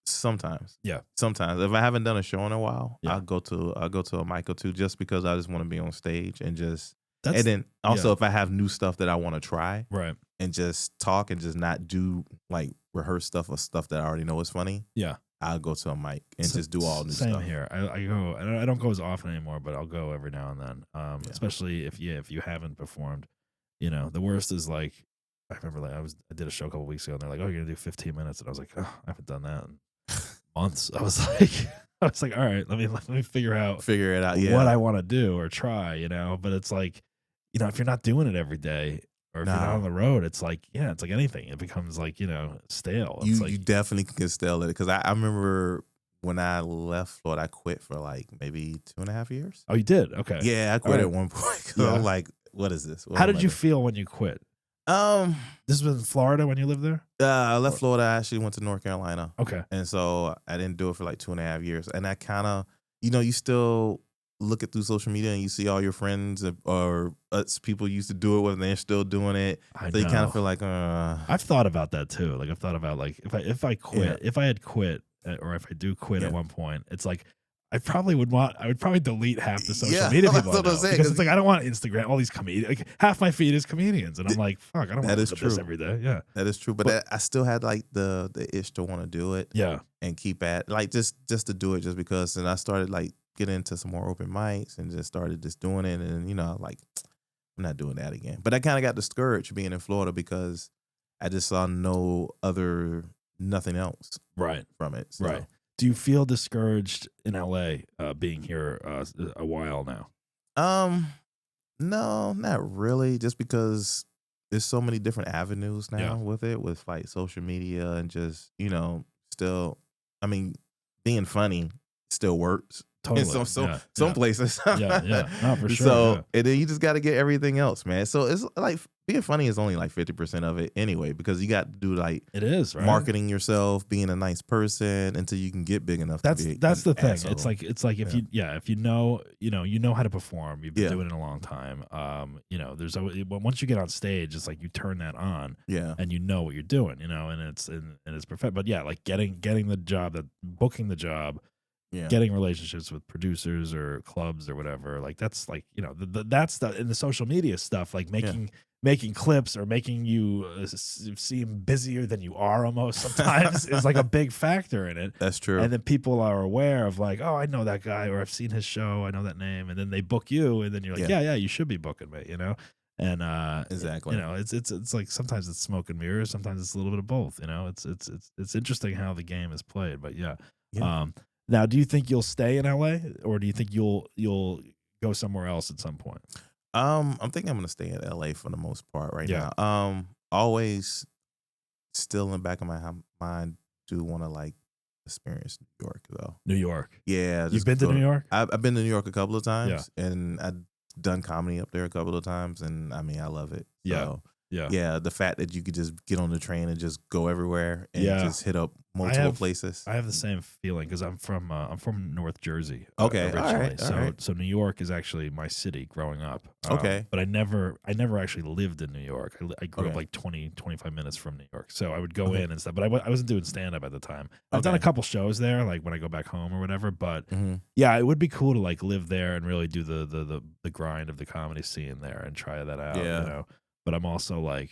Sometimes. Yeah. Sometimes. If I haven't done a show in a while, Yeah. I'll go to a mic or two just because I just want to be on stage and just That's and then also yeah. if I have new stuff that I want to try right. and just talk and just not do like rehearse stuff or stuff that I already know is funny, Yeah. I'll go to a mic and just do all new Same stuff. here. I go. I don't go as often anymore, but I'll go every now and then. Especially if you haven't performed. You know, the worst is like, I remember like I did a show a couple weeks ago, and they're like, "Oh, you're gonna do 15 minutes," and I was like, "Oh, I haven't done that in months." I was like, "All right, let me figure Figure it out. Yeah. what I want to do or try." You know, but it's like, you know, if you're not doing it every day, or if you're not No. on the road, it's like, it's like anything. It becomes like, you know, stale. It's you like, you definitely can get stale at it because I remember when I left Florida, I quit for like maybe 2.5 years. oh, you did? Okay. Yeah, I quit All at right. one point 'cause Yeah. I'm like, what is this? What How am I did you doing? feel when you quit? This was in Florida when you lived there? I left Florida. I actually went to North Carolina. Okay. And so I didn't do it for like 2.5 years. And I kind of, you still look at through social media and you see all your friends or people you used to do it with and they're still doing it. I So you kind know. of feel like, I've thought about that too. Like I've thought about like if I quit, Yeah. if I had quit, or if I do quit at Yeah. one point, it's like I would probably delete half the social Yeah, media that's people I what I'm know, saying, because 'cause- it's like I don't want Instagram, all these comedians. Like half my feed is comedians, and I'm like, fuck, I don't want That to is look at this true. every day. Yeah, that is true. But I still had like the itch to want to do it yeah, and keep at like just to do it just because. And I started like getting into some more open mics and just started just doing it. And, like, I'm not doing that again. But I kind of got discouraged being in Florida because I just saw nothing else right, from it. So. right. Do you feel discouraged in LA being here a while now? No, not really. Just because there's so many different avenues now Yeah. with it, with like social media and just, still, I mean, being funny still works. Totally. In some yeah. places. Yeah. No, for sure. So, yeah. and then you just got to get everything else, man. So it's like being funny is only like 50% of it anyway, because you got to do like It is right. marketing yourself, being a nice person until you can get big enough. That's to be the an thing. asshole. It's like if you know how to perform, you've been Yeah. doing it a long time. There's always, once you get on stage, it's like you turn that on Yeah. and you know what you're doing, and it's perfect. But yeah, like getting the job, booking the job, Yeah. getting relationships with producers or clubs or whatever. Like that's like, you know, that's the in the social media stuff, like making clips or making you seem busier than you are almost sometimes is like a big factor in it. That's true. And then people are aware of like, oh, I know that guy, or I've seen his show, I know that name, and then they book you, and then you're like, yeah, you should be booking me, you know. And exactly, you know, it's like sometimes it's smoke and mirrors, sometimes it's a little bit of both. You know, it's interesting how the game is played, but yeah. Now, do you think you'll stay in LA, or do you think you'll go somewhere else at some point? I'm thinking I'm gonna stay in LA for the most part right now. Always still in the back of my mind do want to like experience New York though. New York. Yeah. You've been to New York? I've been to New York a couple of times, and I've done comedy up there a couple of times, and I mean I love it. So, yeah. The fact that you could just get on the train and just go everywhere and just hit up multiple places. I have the same feeling because I'm from North Jersey. Okay, originally. all right. So New York is actually my city growing up. Okay, but I never actually lived in New York. I grew up like 25 minutes from New York, so I would go in and stuff. But I wasn't doing stand up at the time. I've done a couple shows there, like when I go back home or whatever. But yeah, it would be cool to like live there and really do the grind of the comedy scene there and try that out. Yeah. You know. But I'm also like,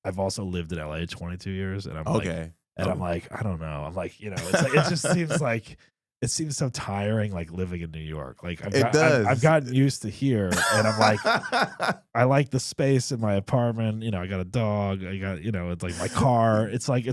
I've also lived in LA 22 years, and I'm I'm like, I don't know. I'm like, you know, it's like, it just seems like it seems so tiring, like living in New York. Like I've gotten used to here, and I'm like, I like the space in my apartment. You know, I got a dog. I got, you know, it's like my car. It's like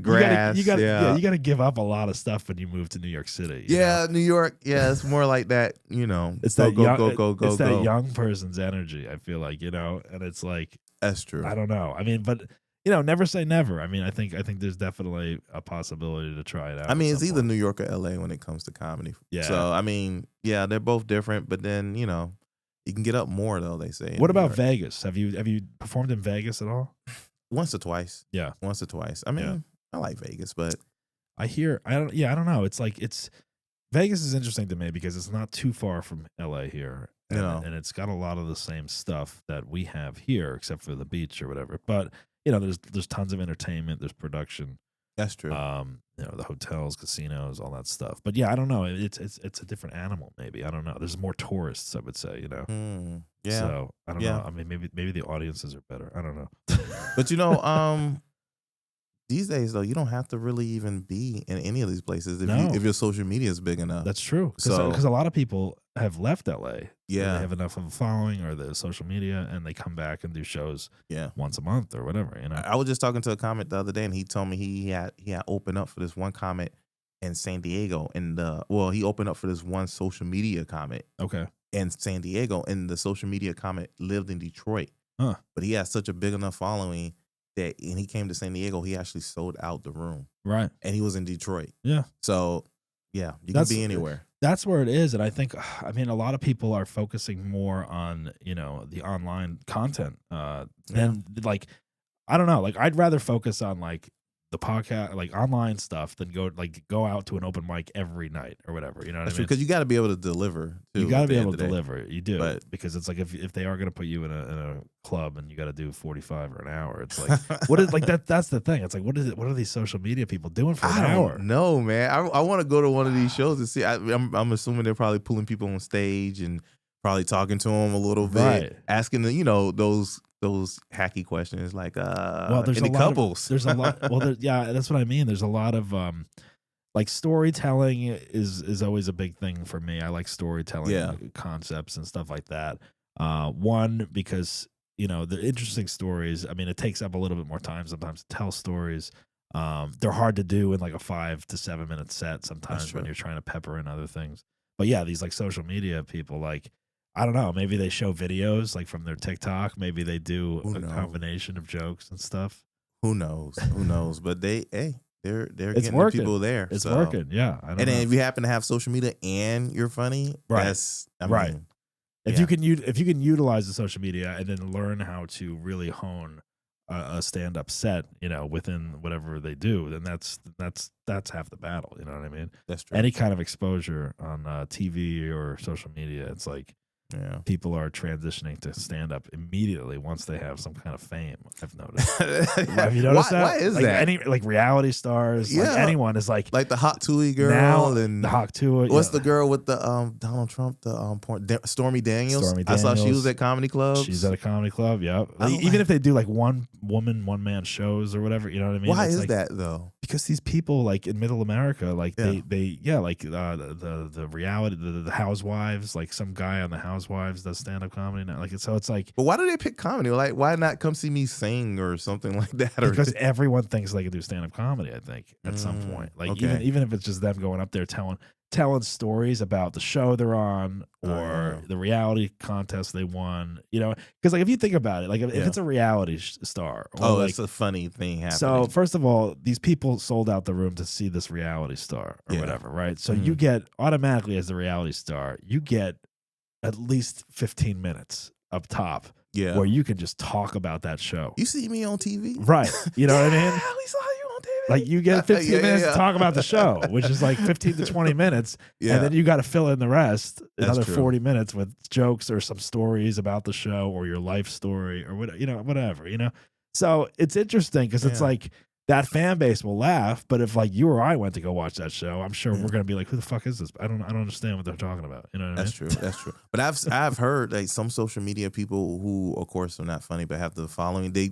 grass. You got to give up a lot of stuff when you move to New York City. You know? New York. Yeah, it's more like that. You know, it's go it's that young person's energy. I feel like, you know, and it's like that's true. I don't know. I mean, but. You know, never say never. I mean, I think there's definitely a possibility to try it out. I mean, it's either New York or LA when it comes to comedy. Yeah. So I mean, yeah, they're both different, but then you know, you can get up more though. They say. What about Vegas? Have you performed in Vegas at all? Once or twice. Yeah, once or twice. I mean, I like Vegas, but I don't know. It's like Vegas is interesting to me because it's not too far from LA here, and it's got a lot of the same stuff that we have here, except for the beach or whatever. But you know, there's tons of entertainment, there's production. That's true. You know, the hotels, casinos, all that stuff. But yeah, I don't know. It's a different animal, maybe. I don't know. There's more tourists, I would say, you know. Yeah. So I don't know. I mean, maybe the audiences are better. I don't know. But you know, these days though, you don't have to really even be in any of these places if your social media is big enough. That's true. Because a lot of people have left LA. Yeah, they have enough of a following or the social media, and they come back and do shows. Once a month or whatever. You know, I was just talking to a comic the other day, and he told me he had opened up for this one comic in San Diego, and he opened up for this one social media comic. Okay. In San Diego, and the social media comic lived in Detroit. Huh. But he had such a big enough following that when he came to San Diego, he actually sold out the room. Right. And he was in Detroit. Yeah. So, yeah, you can be anywhere. That's where it is. And I think, I mean, a lot of people are focusing more on, you know, the online content. And like, I don't know, like I'd rather focus on like the podcast, like online stuff, than go out to an open mic every night or whatever. You know what I mean? Because you got to be able to deliver. You got to be able to deliver. You do, because it's like if they are going to put you in a club and you got to do 45 or an hour, it's like what is like that? That's the thing. It's like what is it? What are these social media people doing for an hour? No, man. I want to go to one of these shows and see. I'm assuming they're probably pulling people on stage and probably talking to them a little bit, asking them, you know, those hacky questions like there's any couples. There's a lot. Well, that's what I mean. There's a lot of like storytelling is always a big thing for me. I like storytelling concepts and stuff like that. One, because you know the interesting stories. I mean, it takes up a little bit more time sometimes to tell stories. They're hard to do in like a 5 to 7 minute set sometimes when you're trying to pepper in other things. But yeah, these like social media people, like I don't know, maybe they show videos like from their TikTok. Maybe they do combination of jokes and stuff. Who knows? Who knows? But they're it's getting working. The people there. It's working. Yeah. I don't know. Then if you happen to have social media and you're funny, that's mean, If you can utilize the social media and then learn how to really hone a stand-up set, you know, within whatever they do, then that's half the battle. You know what I mean? That's true. Any kind of exposure on TV or social media, it's like Yeah. people are transitioning to stand up immediately once they have some kind of fame. I've noticed. Have you noticed that? Why is like that? Any like reality stars, like Yeah. anyone is like Like the Hot Tui girl now and the Hawk Tua. what's the girl with the Donald Trump, the Stormy Daniels? Stormy I saw she Daniels. was at comedy clubs. She's at a comedy club. Yep. I don't Even if they do like one woman, one man shows or whatever, you know what I mean? Why It's is like, that though? because these people like in middle America, like Yeah. the reality, the housewives, like some guy on the housewives does stand up comedy now. Like so it's like But why do they pick comedy? Like, why not come see me sing or something like that? Or because everyone thinks they can do stand up comedy, I think, at some point. Like okay. even if it's just them going up there telling stories about the show they're on or the reality contest they won, you know, because like if you think about it, like if it's a reality star, or like, it's a funny thing happening. so first of all, these people sold out the room to see this reality star or whatever, right? So you get automatically as the reality star, you get at least 15 minutes up top where you can just talk about that show. You see me on TV, Right? You know what I mean? We saw you on TV. Like you get 15 minutes to talk about the show, which is like 15 to 20 minutes. Yeah. And then you got to fill in the rest, another true. 40 minutes with jokes or some stories about the show or your life story or whatever, you know? So it's interesting because it's like that fan base will laugh. But if like you or I went to go watch that show, I'm sure we're going to be like, who the fuck is this? I don't understand what they're talking about. You know what I mean? True. That's true. But I've heard like some social media people who, of course, are not funny, but have the following. They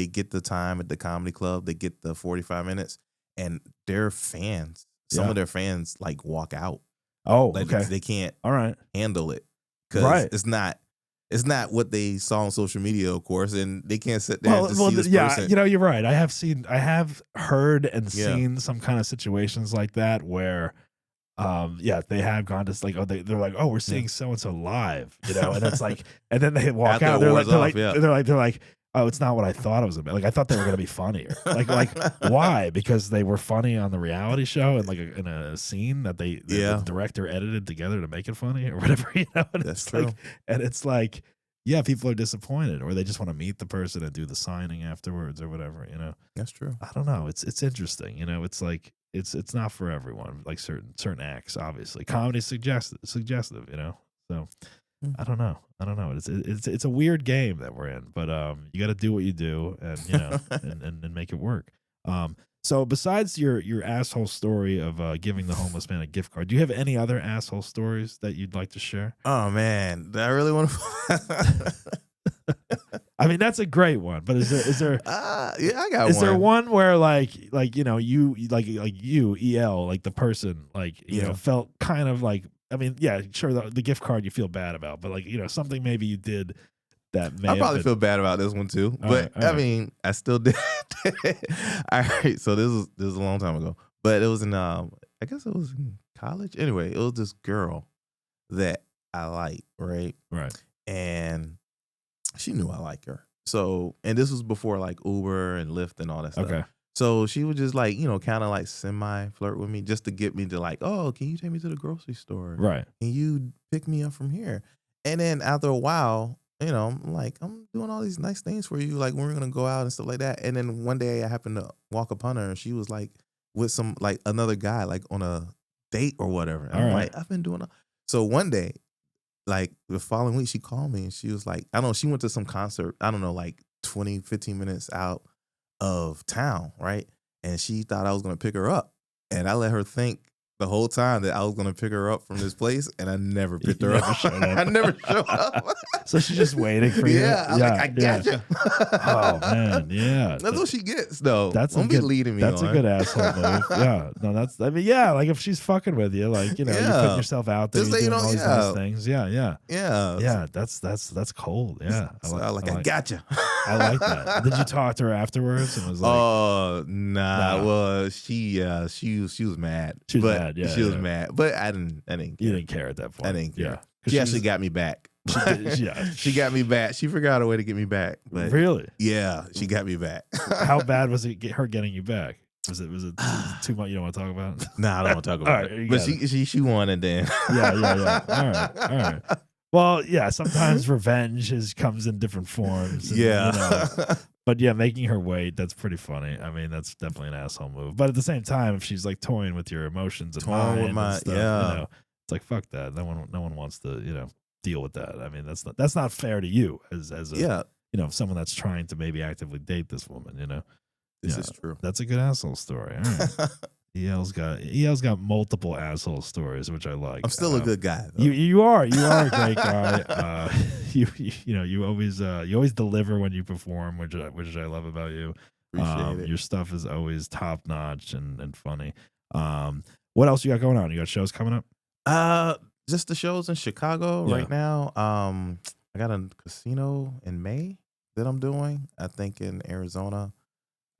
get the time at the comedy club. They get the 45 minutes, and their fans. Some of their fans like walk out. Oh, like, okay. They can't All right. handle it because it's not what they saw on social media, of course, and they can't sit there and see this person. You know, you're right. I have heard and seen some kind of situations like that where, they have gone to like, they're like, oh, we're seeing so and so live, you know, and it's like, and then they walk After out, the they're awards like, oh, it's not what I thought it was about. Like I thought they were gonna be funnier. Like why? Because they were funny on the reality show and like in a scene that the director edited together to make it funny or whatever, you know. And That's it's true. like, and it's like, yeah, people are disappointed or they just want to meet the person and do the signing afterwards or whatever, you know. That's true. I don't know. It's interesting, you know. It's like it's not for everyone. Like certain acts, obviously, comedy's suggestive, you know. So I don't know. It's a weird game that we're in, but you got to do what you do, and you know, and make it work. So besides your asshole story of giving the homeless man a gift card, do you have any other asshole stories that you'd like to share? Oh man, do I really want to? I mean, that's a great one, but is there? Yeah, I got one. Is there one where like you know you like you EL like the person like you know felt kind of like, I mean, yeah, sure, the gift card you feel bad about, but like, you know, something maybe you did that may I probably feel bad about this one too, but I mean, I still did. All right, so this was a long time ago, but it was in I guess it was in college. Anyway, it was this girl that I liked, right, and she knew I liked her. So, and this was before like Uber and Lyft and all that stuff. Okay. So she would just like, you know, kind of like semi-flirt with me just to get me to like, oh, can you take me to the grocery store? Right. Can you pick me up from here? And then after a while, you know, I'm like, I'm doing all these nice things for you. Like, we're going to go out and stuff like that. And then one day I happened to walk upon her and she was like with some, like another guy, like on a date or whatever. And I'm like, I've been doing So one day, like the following week, she called me and she was like, I don't know, she went to some concert, I don't know, like 20, 15 minutes out of town, right? And she thought I was going to pick her up. And I let her think the whole time that I was going to pick her up from this place, and I never picked her up. I never showed up. So she's just waiting for you. Yeah, I'm like, I gotcha. Oh man, yeah. That's what she gets, though. That's Don't be leading me. That's on. a good asshole move. Yeah, no, that's. I mean, yeah, like if she's fucking with you, like you know, you put yourself out there, Just you're say, doing all these nice things. Yeah. Yeah. That's cold. Yeah, I gotcha. I like that. Did you talk to her afterwards? And was like, oh nah. Well, she was mad. She was mad. Yeah, she was mad. But I didn't. Care. You didn't care at that point. I didn't care. Yeah, she actually got me back. She got me back. She figured out a way to get me back. But really? Yeah, she got me back. How bad was it? Her getting you back? Was it too much? You don't want to talk about? Nah, I don't want to talk about it. But she won it then. Yeah. All right. Well, yeah. Sometimes revenge comes in different forms. And, yeah. You know, but yeah, making her wait, that's pretty funny. I mean, that's definitely an asshole move. But at the same time, if she's like toying with your emotions and mind and stuff, you know, it's like fuck that. No one wants to, you know, deal with that. I mean, that's not fair to you as a Yeah, someone that's trying to maybe actively date this woman. this Yeah, is true. that's a good asshole story. All right. EL's got multiple asshole stories, which I like. I'm still a good guy, though. You are a great guy. You always deliver when you perform, which I love about you. Appreciate it. Your stuff is always top notch and funny. What else you got going on? You got shows coming up? Just the shows in Chicago Yeah. right now. I got a casino in May that I'm doing. I think in Arizona.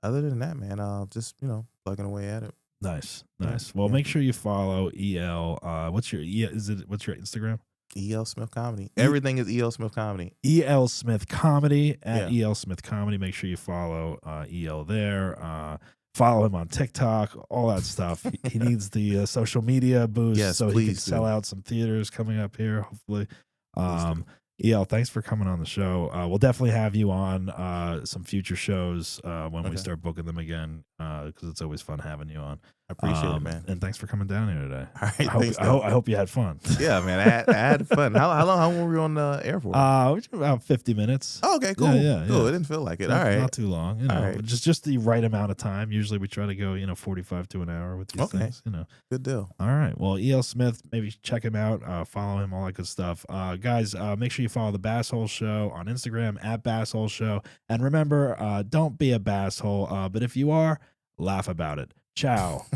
Other than that, man, just plugging away at it. Nice. Yeah, Well, yeah. make sure you follow EL. What's your Instagram? EL Smith Comedy. Everything is EL Smith Comedy. EL Smith Comedy at Yeah. EL Smith Comedy. Make sure you follow EL there. Follow him on TikTok, all that stuff. He needs the social media boost Yes, so he can please sell do. out some theaters coming up here, hopefully. do. EL, thanks for coming on the show. We'll definitely have you on some future shows when we Okay. start booking them again because it's always fun having you on. I appreciate it, man. And thanks for coming down here today. All right, I hope you had fun. Yeah, man, I had fun. How long were we on the air for? About 50 minutes. Oh, okay, cool. yeah, Cool. yeah. It didn't feel like it. Not, All right. not too long. All right. Just the right amount of time. Usually we try to go 45 to an hour with these Okay. things. Good deal. All right. Well, EL Smith, maybe check him out, follow him, all that good stuff. Guys, make sure you follow the Basshole Show on Instagram at Basshole Show. And remember, don't be a basshole, but if you are, laugh about it. Ciao.